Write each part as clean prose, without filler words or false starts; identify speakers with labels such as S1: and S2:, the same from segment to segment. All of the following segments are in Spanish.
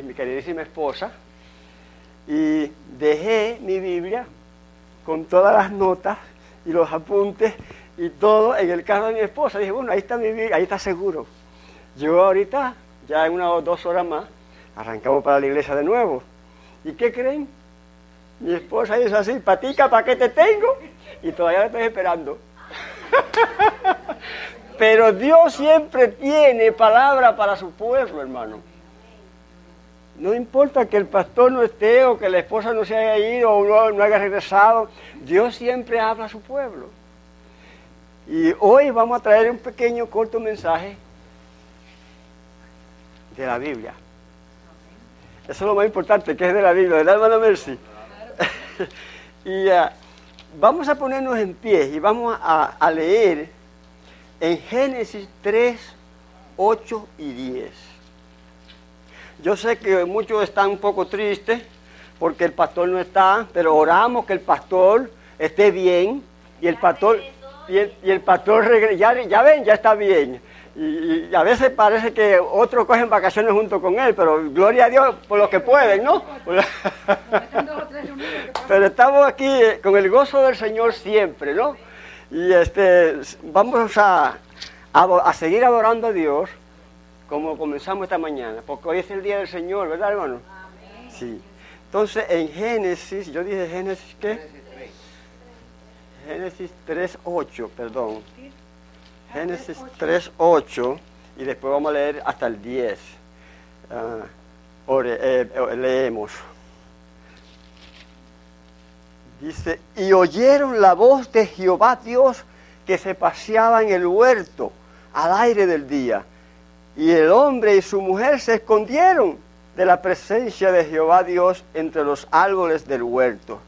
S1: mi queridísima esposa, y dejé mi Biblia con todas las notas y los apuntes y todo en el carro de mi esposa. Dije, bueno, ahí está mi Biblia, ahí está seguro. Yo ahorita, ya en 1 o 2 horas más, arrancamos para la iglesia de nuevo. ¿Y qué creen? Mi esposa dice así, patica, ¿para qué te tengo? Y todavía la estoy esperando. Pero Dios siempre tiene palabra para su pueblo, hermano. No importa que el pastor no esté o que la esposa no se haya ido o no haya regresado, Dios siempre habla a su pueblo. Y hoy vamos a traer un pequeño, corto mensaje de la Biblia. Eso es lo más importante, que es de la Biblia, ¿verdad, hermana Mercy? Y vamos a ponernos en pie y vamos a leer en Génesis 3, 8 y 10. Yo sé que muchos están un poco tristes porque el pastor no está, pero oramos que el pastor esté bien y el pastor regrese. Ya ven, ya está bien. Y a veces parece que otros cogen vacaciones junto con él, pero gloria a Dios por lo que pueden, ¿no? Pero estamos aquí con el gozo del Señor siempre, ¿no? Y vamos a seguir adorando a Dios como comenzamos esta mañana, porque hoy es el día del Señor, ¿verdad, hermano? Amén. Sí. Entonces, en Génesis, yo dije Génesis, ¿qué? Génesis 3:8, perdón. Génesis 3:8, y después vamos a leer hasta el 10. Leemos. Dice, y oyeron la voz de Jehová Dios que se paseaba en el huerto al aire del día. Y el hombre y su mujer se escondieron de la presencia de Jehová Dios entre los árboles del huerto.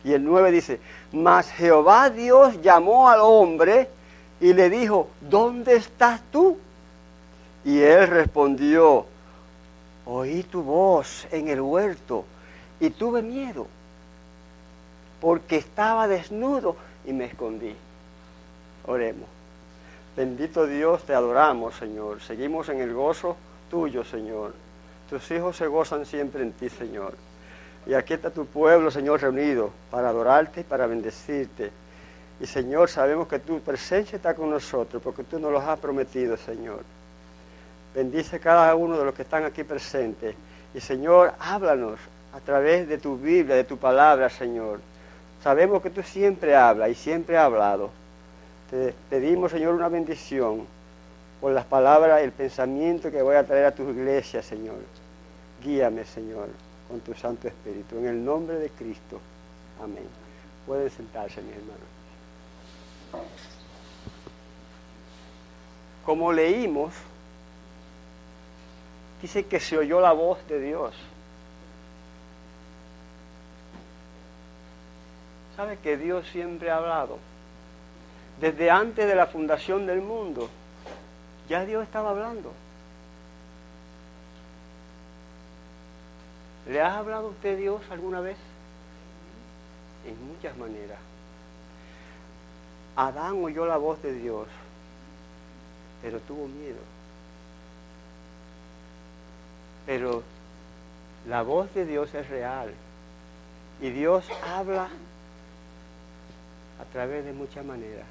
S1: Y el 9 dice, mas Jehová Dios llamó al hombre y le dijo, ¿dónde estás tú? Y él respondió, oí tu voz en el huerto y tuve miedo, porque estaba desnudo y me escondí. Oremos. Bendito Dios, te adoramos, Señor. Seguimos en el gozo tuyo, Señor. Tus hijos se gozan siempre en ti, Señor. Y aquí está tu pueblo, Señor, reunido para adorarte y para bendecirte. Y, Señor, sabemos que tu presencia está con nosotros, porque tú nos lo has prometido, Señor. Bendice cada uno de los que están aquí presentes. Y, Señor, háblanos a través de tu Biblia, de tu palabra, Señor. Sabemos que tú siempre hablas y siempre has hablado. Te pedimos, Señor, una bendición por las palabras y el pensamiento que voy a traer a tu iglesia, Señor. Guíame, Señor, con tu Santo Espíritu. En el nombre de Cristo. Amén. Pueden sentarse, mis hermanos. Como leímos, dice que se oyó la voz de Dios. ¿Sabe que Dios siempre ha hablado? Desde antes de la fundación del mundo, ya Dios estaba hablando. ¿Le has hablado a usted Dios alguna vez? En muchas maneras. Adán oyó la voz de Dios, pero tuvo miedo. Pero la voz de Dios es real. Y Dios habla a través de muchas maneras.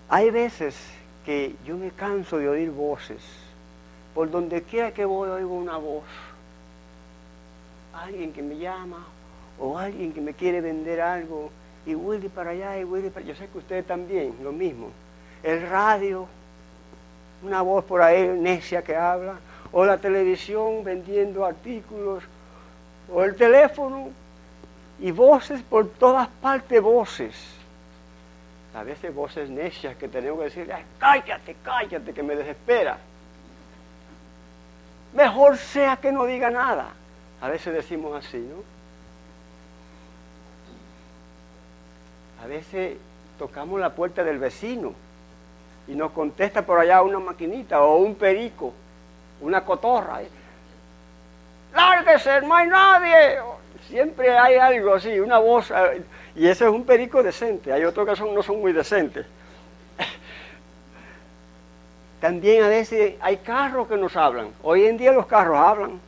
S1: Hay veces que yo me canso de oír voces. Por donde quiera que voy oigo una voz. Alguien que me llama o alguien que me quiere vender algo. Y Willy para allá y Willy para allá. Yo sé que ustedes también, lo mismo. El radio, una voz por ahí necia que habla. O la televisión vendiendo artículos. O el teléfono. Y voces por todas partes, voces. A veces voces necias que tenemos que decir, ay, cállate, cállate, que me desespera. Mejor sea que no diga nada. A veces decimos así, ¿no? A veces tocamos la puerta del vecino y nos contesta por allá una maquinita o un perico, una cotorra. ¡Lárguese, no hay nadie! Siempre hay algo así, una voz, y ese es un perico decente. Hay otros que no son muy decentes. también a veces hay carros que nos hablan. Hoy en día los carros hablan.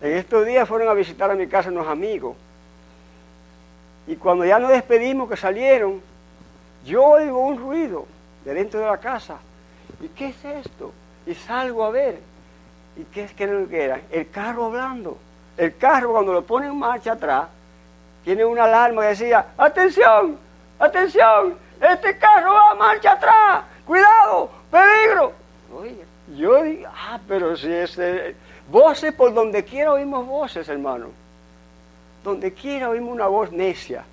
S1: En estos días fueron a visitar a mi casa unos amigos. Y cuando ya nos despedimos, que salieron, yo oigo un ruido de dentro de la casa. ¿Y qué es esto? Y salgo a ver. ¿Y qué es que era? El carro hablando. El carro, cuando lo pone en marcha atrás, tiene una alarma que decía: ¡atención! ¡Atención! ¡Este carro va a marcha atrás! ¡Cuidado! ¡Peligro! Oye, yo digo, pero si es... voces, por donde quiera oímos voces, hermano. Donde quiera oímos una voz necia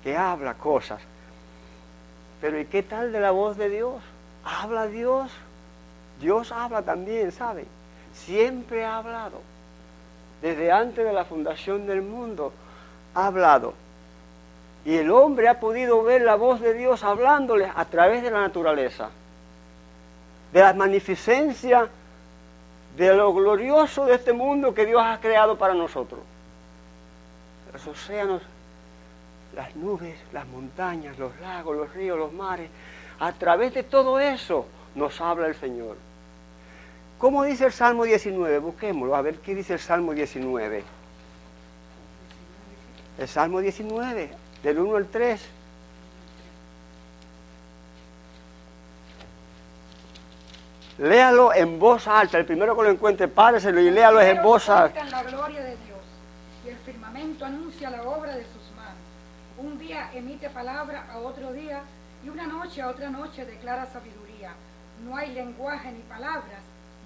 S1: que habla cosas. Pero ¿y qué tal de la voz de Dios? ¿Habla Dios? Dios habla también, ¿sabe? Siempre ha hablado. Desde antes de la fundación del mundo ha hablado. Y el hombre ha podido ver la voz de Dios hablándole a través de la naturaleza. De la magnificencia, de lo glorioso de este mundo que Dios ha creado para nosotros. Los océanos, las nubes, las montañas, los lagos, los ríos, los mares. A través de todo eso nos habla el Señor. ¿Cómo dice el Salmo 19? Busquémoslo, a ver qué dice el Salmo 19. El Salmo 19, del 1 al 3. Léalo en voz alta. El primero que lo encuentre, páreselo y léalo en voz alta.
S2: La gloria de Dios, y el firmamento anuncia la obra de sus manos. Un día emite palabra a otro día, y una noche a otra noche declara sabiduría. No hay lenguaje ni palabras,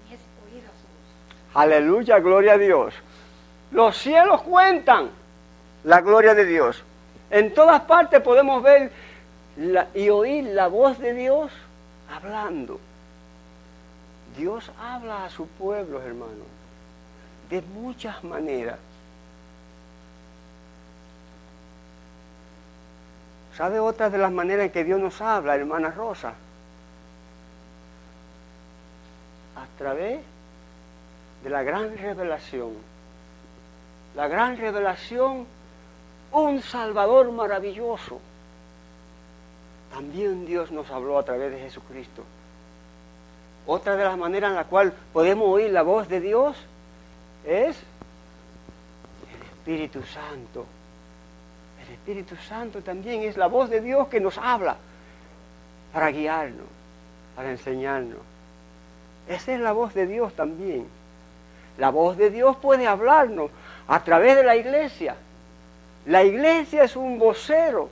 S2: ni es oída su voz.
S1: Aleluya, gloria a Dios. Los cielos cuentan la gloria de Dios. En todas partes podemos ver y oír la voz de Dios hablando. Dios habla a su pueblo, hermano, de muchas maneras. ¿Sabe otra de las maneras en que Dios nos habla, hermana Rosa? A través de la gran revelación. La gran revelación, un Salvador maravilloso. También Dios nos habló a través de Jesucristo. Otra de las maneras en la cual podemos oír la voz de Dios es el Espíritu Santo. El Espíritu Santo también es la voz de Dios que nos habla para guiarnos, para enseñarnos. Esa es la voz de Dios también. La voz de Dios puede hablarnos a través de la iglesia. La iglesia es un vocero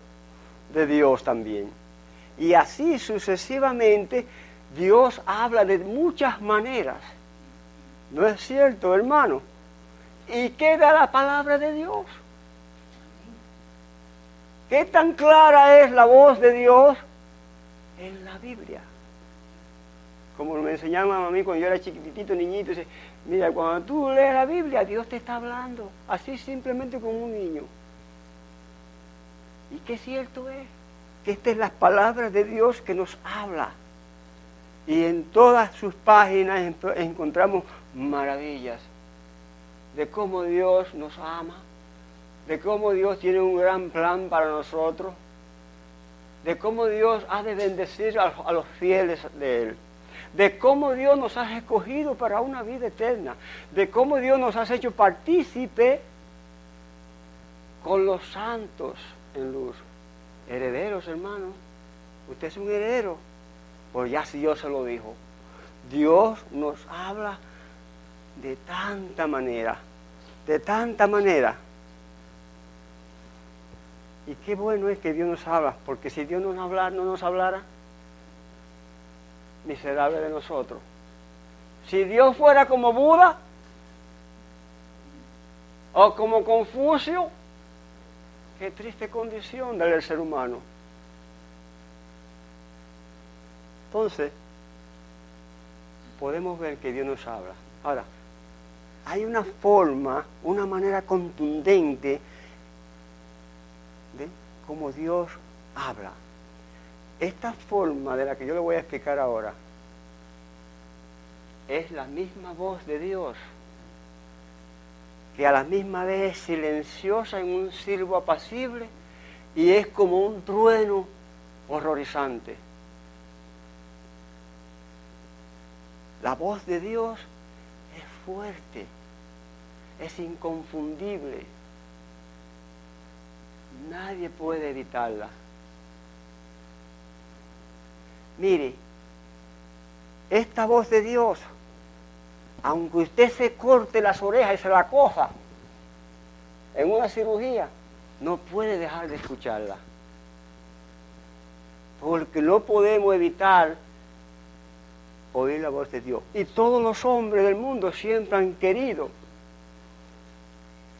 S1: de Dios también. Y así sucesivamente Dios habla de muchas maneras. ¿No es cierto, hermano? ¿Y qué da la palabra de Dios? ¿Qué tan clara es la voz de Dios en la Biblia? Como me enseñaban a mí cuando yo era chiquitito, niñito, dice, mira, cuando tú lees la Biblia, Dios te está hablando, así simplemente como un niño. ¿Y qué cierto es? Que estas son las palabras de Dios que nos habla. Y en todas sus páginas encontramos maravillas de cómo Dios nos ama, de cómo Dios tiene un gran plan para nosotros, de cómo Dios ha de bendecir a los fieles de Él, de cómo Dios nos ha escogido para una vida eterna, de cómo Dios nos ha hecho partícipe con los santos en luz. Herederos, hermano, usted es un heredero. Pues ya si Dios se lo dijo. Dios nos habla de tanta manera, de tanta manera. Y qué bueno es que Dios nos habla, porque si Dios no nos hablara, miserable de nosotros. Si Dios fuera como Buda, o como Confucio, qué triste condición del ser humano. Entonces, podemos ver que Dios nos habla. Ahora, hay una forma, una manera contundente de cómo Dios habla. Esta forma de la que yo le voy a explicar ahora es la misma voz de Dios, que a la misma vez es silenciosa en un silbo apacible y es como un trueno horrorizante. La voz de Dios es fuerte, es inconfundible. Nadie puede evitarla. Mire, esta voz de Dios, aunque usted se corte las orejas y se la coja en una cirugía, no puede dejar de escucharla. Porque no podemos evitar oír la voz de Dios. Y todos los hombres del mundo siempre han querido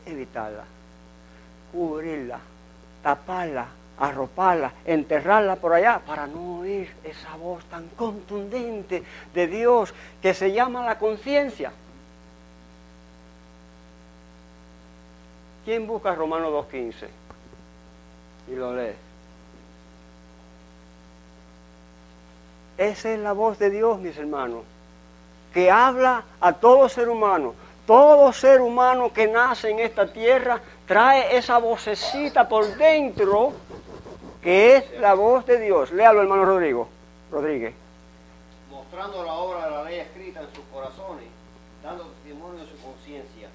S1: evitarla, cubrirla, taparla, arroparla, enterrarla por allá para no oír esa voz tan contundente de Dios que se llama la conciencia. ¿Quién busca Romanos 2:15? Y lo lee. Esa es la voz de Dios, mis hermanos, que habla a todo ser humano. Todo ser humano que nace en esta tierra trae esa vocecita por dentro, que es la voz de Dios. Léalo, hermano Rodríguez.
S3: Mostrando la obra de la ley escrita en sus corazones, dando testimonio de su conciencia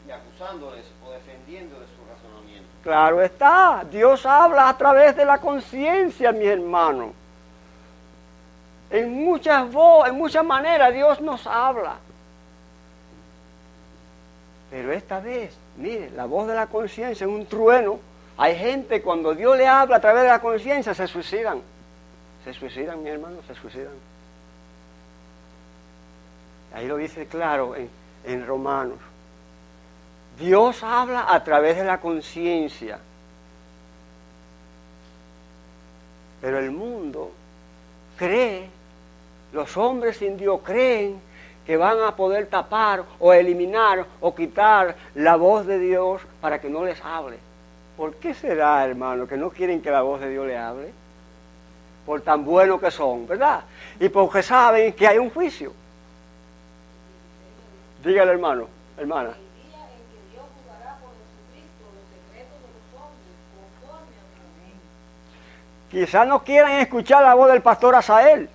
S3: y acusándoles o defendiéndoles su razonamiento.
S1: Claro está, Dios habla a través de la conciencia, mis hermanos. En muchas maneras Dios nos habla. Pero esta vez, mire, la voz de la conciencia es un trueno. Hay gente, cuando Dios le habla a través de la conciencia, se suicidan. Se suicidan, mi hermano, se suicidan. Ahí lo dice claro en Romanos. Dios habla a través de la conciencia. Pero el mundo cree, los hombres sin Dios creen que van a poder tapar o eliminar o quitar la voz de Dios para que no les hable. ¿Por qué será, hermano, que no quieren que la voz de Dios les hable? Por tan buenos que son, ¿verdad? Y porque saben que hay un juicio. Dígale, hermano, hermana.
S4: El día en que Dios juzgará por Jesucristo los secretos de los hombres conforme a su ley.
S1: Quizás no quieran escuchar la voz del pastor Asael,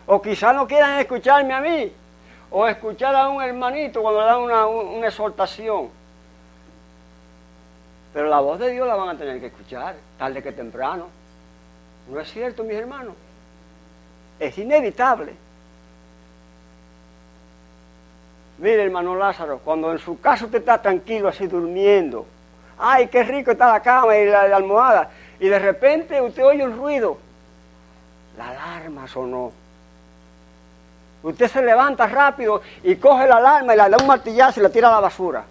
S1: o quizás no quieran escucharme a mí, o escuchar a un hermanito cuando le dan una exhortación. Pero la voz de Dios la van a tener que escuchar, tarde que temprano. ¿No es cierto, mis hermanos? Es inevitable. Mire, hermano Lázaro, cuando en su casa usted está tranquilo así durmiendo, ¡ay, qué rico está la cama y la almohada! Y de repente usted oye un ruido. La alarma sonó. Usted se levanta rápido y coge la alarma y le da un martillazo y la tira a la basura.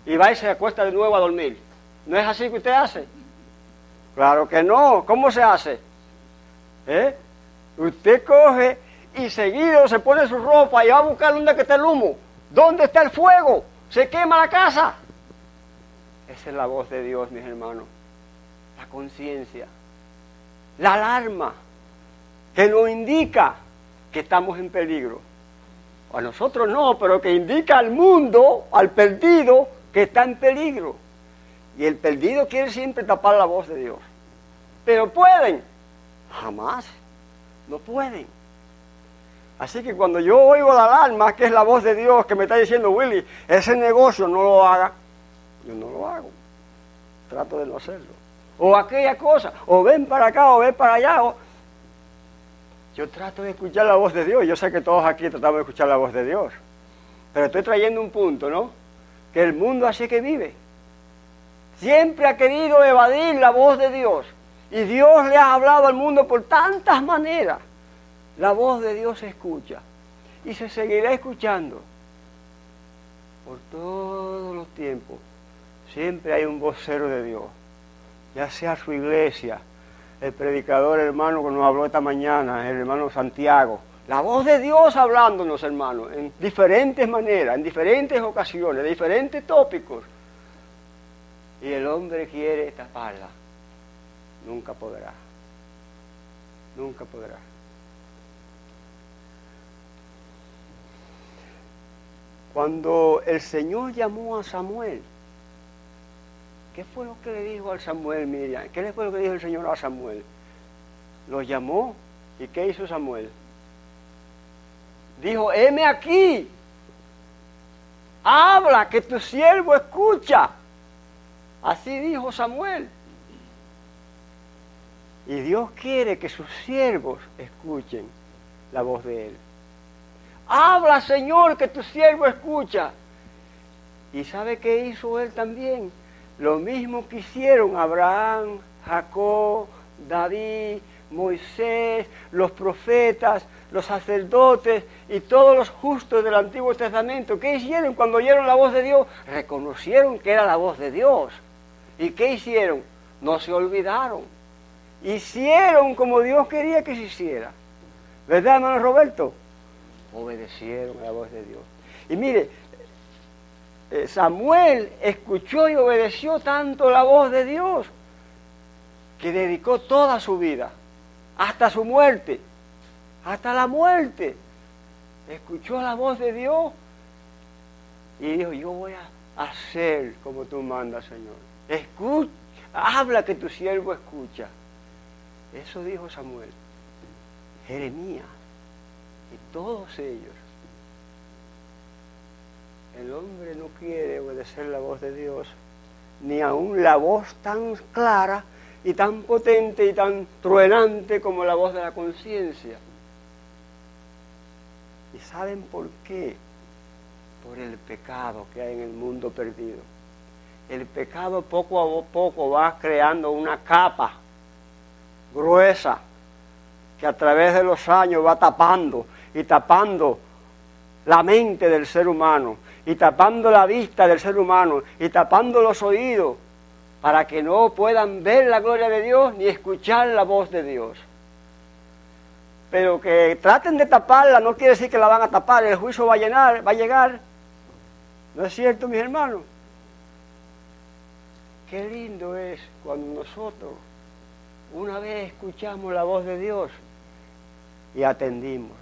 S1: Y va y se acuesta de nuevo a dormir. ¿No es así que usted hace? Claro que no. ¿Cómo se hace? Usted coge y seguido se pone su ropa y va a buscar dónde está el humo. ¿Dónde está el fuego? Se quema la casa. Esa es la voz de Dios, mis hermanos. La conciencia. La alarma que nos indica que estamos en peligro. A nosotros no, pero que indica al mundo, al perdido, que está en peligro. Y el perdido quiere siempre tapar la voz de Dios. Pero ¿pueden? Jamás. No pueden. Así que cuando yo oigo la alarma, que es la voz de Dios que me está diciendo, Willy, ese negocio no lo haga, yo no lo hago. Trato de no hacerlo. O aquella cosa, o ven para acá, o ven para allá. Yo trato de escuchar la voz de Dios. Yo sé que todos aquí tratamos de escuchar la voz de Dios. Pero estoy trayendo un punto, ¿no? Que el mundo así que vive. Siempre ha querido evadir la voz de Dios. Y Dios le ha hablado al mundo por tantas maneras. La voz de Dios se escucha. Y se seguirá escuchando. Por todos los tiempos. Siempre hay un vocero de Dios. Ya sea su iglesia, el predicador hermano que nos habló esta mañana, el hermano Santiago. La voz de Dios hablándonos, hermano, en diferentes maneras, en diferentes ocasiones, de diferentes tópicos. Y el hombre quiere taparla. Nunca podrá. Nunca podrá. Cuando el Señor llamó a Samuel, ¿qué fue lo que le dijo al Samuel, Miriam? ¿Qué fue lo que dijo el Señor a Samuel? Lo llamó, ¿y qué hizo Samuel? dijo, heme aquí, habla que tu siervo escucha. Así dijo Samuel. Y Dios quiere que sus siervos escuchen la voz de Él. Habla, Señor, que tu siervo escucha. ¿Y sabe qué hizo Él también? Lo mismo que hicieron Abraham, Jacob, David, Moisés, los profetas, los sacerdotes y todos los justos del Antiguo Testamento. ¿Qué hicieron cuando oyeron la voz de Dios? Reconocieron que era la voz de Dios. ¿Y qué hicieron? No se olvidaron. Hicieron como Dios quería que se hiciera. ¿Verdad, hermano Roberto? Obedecieron a la voz de Dios. Y mire, Samuel escuchó y obedeció tanto la voz de Dios que dedicó toda su vida, hasta su muerte, hasta la muerte, escuchó la voz de Dios y dijo, yo voy a hacer como tú mandas, Señor. Escucha, habla que tu siervo escucha. Eso dijo Samuel. Jeremías y todos ellos. El hombre no quiere obedecer la voz de Dios, ni aun la voz tan clara y tan potente y tan truenante como la voz de la conciencia. ¿Y saben por qué? Por el pecado que hay en el mundo perdido. El pecado poco a poco va creando una capa gruesa que a través de los años va tapando y tapando la mente del ser humano y tapando la vista del ser humano y tapando los oídos para que no puedan ver la gloria de Dios ni escuchar la voz de Dios. Pero que traten de taparla no quiere decir que la van a tapar, el juicio va a llegar. ¿No es cierto, mis hermanos? Qué lindo es cuando nosotros una vez escuchamos la voz de Dios y atendimos.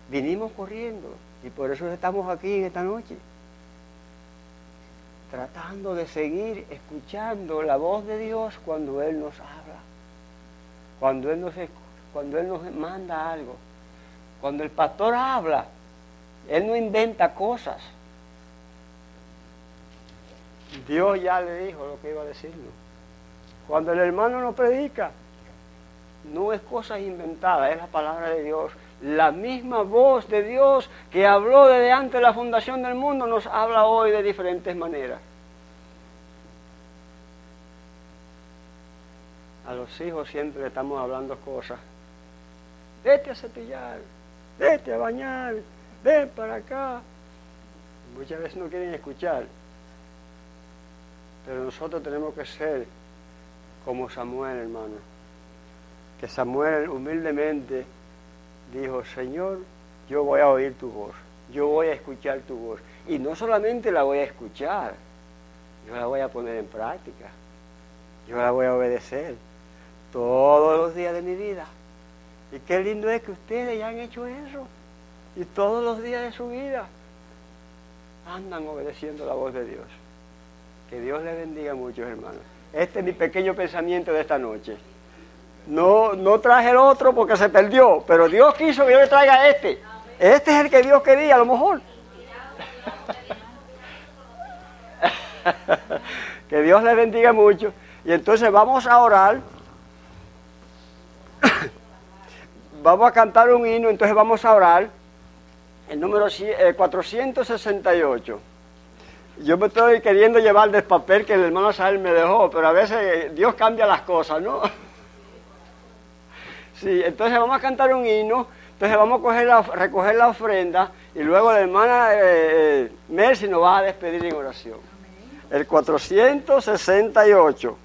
S1: Vinimos corriendo y por eso estamos aquí en esta noche. Tratando de seguir escuchando la voz de Dios cuando Él nos habla. Cuando Él nos manda algo. Cuando el pastor habla, Él no inventa cosas. Dios ya le dijo lo que iba a decirnos. Cuando el hermano nos predica, no es cosas inventadas, es la palabra de Dios. La misma voz de Dios que habló desde antes de la fundación del mundo nos habla hoy de diferentes maneras. A los hijos siempre le estamos hablando cosas. Vete a cepillar, vete a bañar, ven para acá. Muchas veces no quieren escuchar. Pero nosotros tenemos que ser como Samuel, hermano. Que Samuel humildemente dijo, Señor, yo voy a oír tu voz, yo voy a escuchar tu voz. Y no solamente la voy a escuchar, yo la voy a poner en práctica, yo la voy a obedecer todos los días de mi vida. Y qué lindo es que ustedes ya han hecho eso, y todos los días de su vida andan obedeciendo la voz de Dios. Que Dios les bendiga mucho, hermanos. Este es mi pequeño pensamiento de esta noche. No traje el otro porque se perdió, pero Dios quiso que yo le traiga este. Este es el que Dios quería, a lo mejor. Que Dios les bendiga mucho. Y entonces vamos a orar. Vamos a cantar un himno, entonces vamos a orar. El número 468. Yo me estoy queriendo llevar del papel que el hermano Sael me dejó, pero a veces Dios cambia las cosas, ¿no? Sí, entonces vamos a cantar un himno, entonces vamos a recoger la ofrenda y luego la hermana Mercy nos va a despedir en oración. El 468.